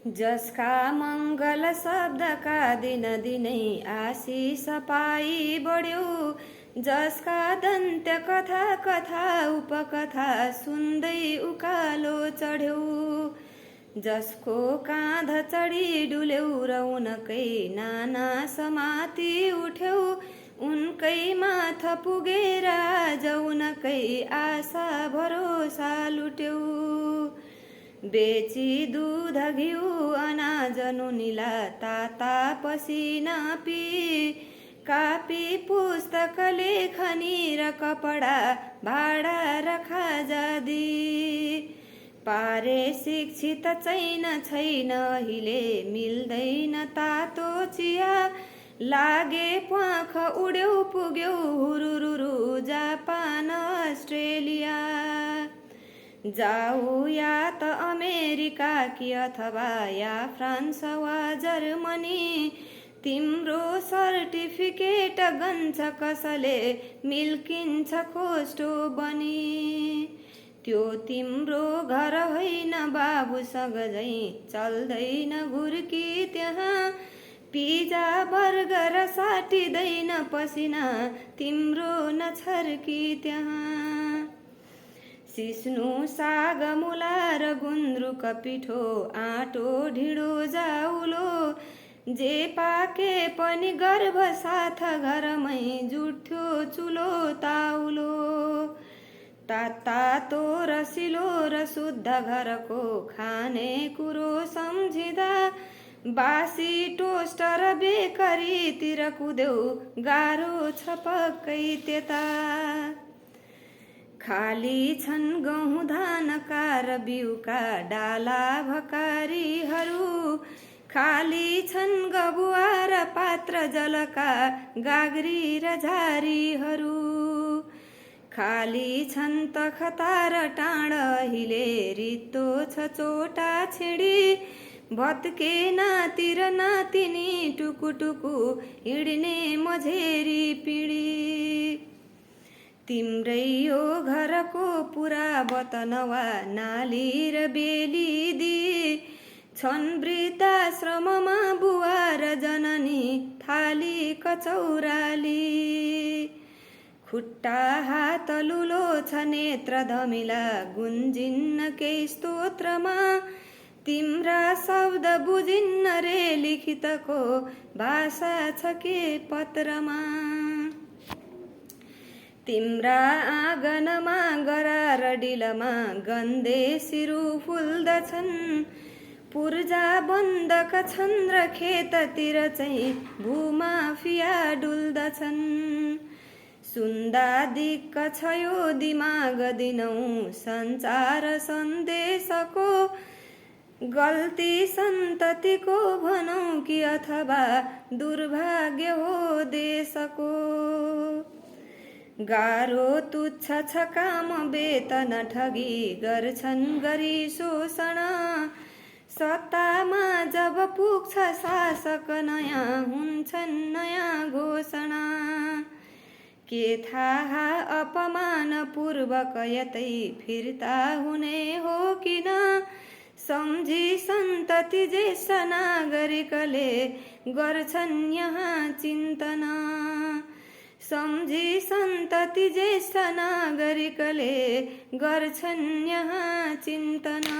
जसका मङ्गल शब्दका दिन दिनै आशिष पाई बढ्यो, जसका दन्त्य कथा कथा उपकथा सुन्दै उकालो चढ्यौ, जसको काँध चढी डुल्यौ र उनकै नाना समाती उठ्यौ, उनकै माथ पुगेर आज उनकै आशा भरोसा लुट्यौ। बेची दूध घिउ अनाज नुनिला ताता पसिना पी, कापी पुस्तक लेखनी र कपडा भाडा र खाजा दी, पारे शिक्षित छैन हिले मिल्दैन तातो चिया, लागे प्वाख उड्यौ पुग्यौ हुरुरुरु जापान अस्ट्रेलिया, जाऊ या त अमेरिका कि अथवा या फ्रान्स वा जर्मनी, तिम्रो सर्टिफिकेट गन्छ कसले मिल्किन्छ खोस्टो बनी, त्यो तिम्रो घर होइन बाबुसँग झै चल्दैन घुर्की त्यहाँ, पिजा बर्गर साटिँदैन पसिना तिम्रो नछर्की त्यहाँ, सिस्नु साग मुला र गुन्द्रुक पिठो आँटो ढिँडो जाउलो, जे पाके पनि गर्भ साथ घरमै जुट्थ्यो चुलो ताउलो, तातो रसिलो र शुद्ध घरको खाने कुरो सम्झिँदा, बासी टोस्ट र बेकरीतिर कुदेऊ गाह्रो छ पक्कै त्यता, खाली छन् गहुँ धानका र बिउका डाला भकारीहरू, खाली छन् गबुवा र पात्र जलका गाग्री र झारीहरू, खाली छन् तखता र टाँड हिले रित्तो छ चोटा छिडी, भत्के नाति र नातिनी टुकुटुकु हिँड्ने मझेरी पिँढी, तिम्रै यो घरको पुरा बतनवा नाली र बेली दी, छन् वृद्धाश्रममा बुवा र जननी थाली कचौराली, खुट्टा हात लुलो छ नेत्र धमिला गुन्जिन्न केही स्तोत्रमा, तिम्रा शब्द बुझिन्न रे लिखितको भाषा छ के पत्रमा, तिम्रा आँगनमा गरा र डिलमा गन्धे सिरु फुल्दछन्, पूर्जा बन्दक छन् र खेततिर चाहिँ भूमाफिया डुल्दछन्, सुन्दा दिक्क छ यो दिमाग दिनौँ सञ्चार सन्देशको, गल्ती सन्ततिको भनौँ कि अथवा दुर्भाग्य हो देशको, गाह्रो तुच्छ छ काम वेतन ठगी गर्छन् गरी शोषण, सत्तामा जब पुग्छ शासक नयाँ हुन्छन् नयाँ घोषणा, के थाहा अपमान पूर्वक यतै फिर्ता हुने हो किन, सम्झी सन्तति ज्येष्ठ नागरिकले गर्छन् यहाँ चिन्तना, सम्झी सन्तति ज्येष्ठ नागरिकले गर्छन् यहाँ चिन्तना।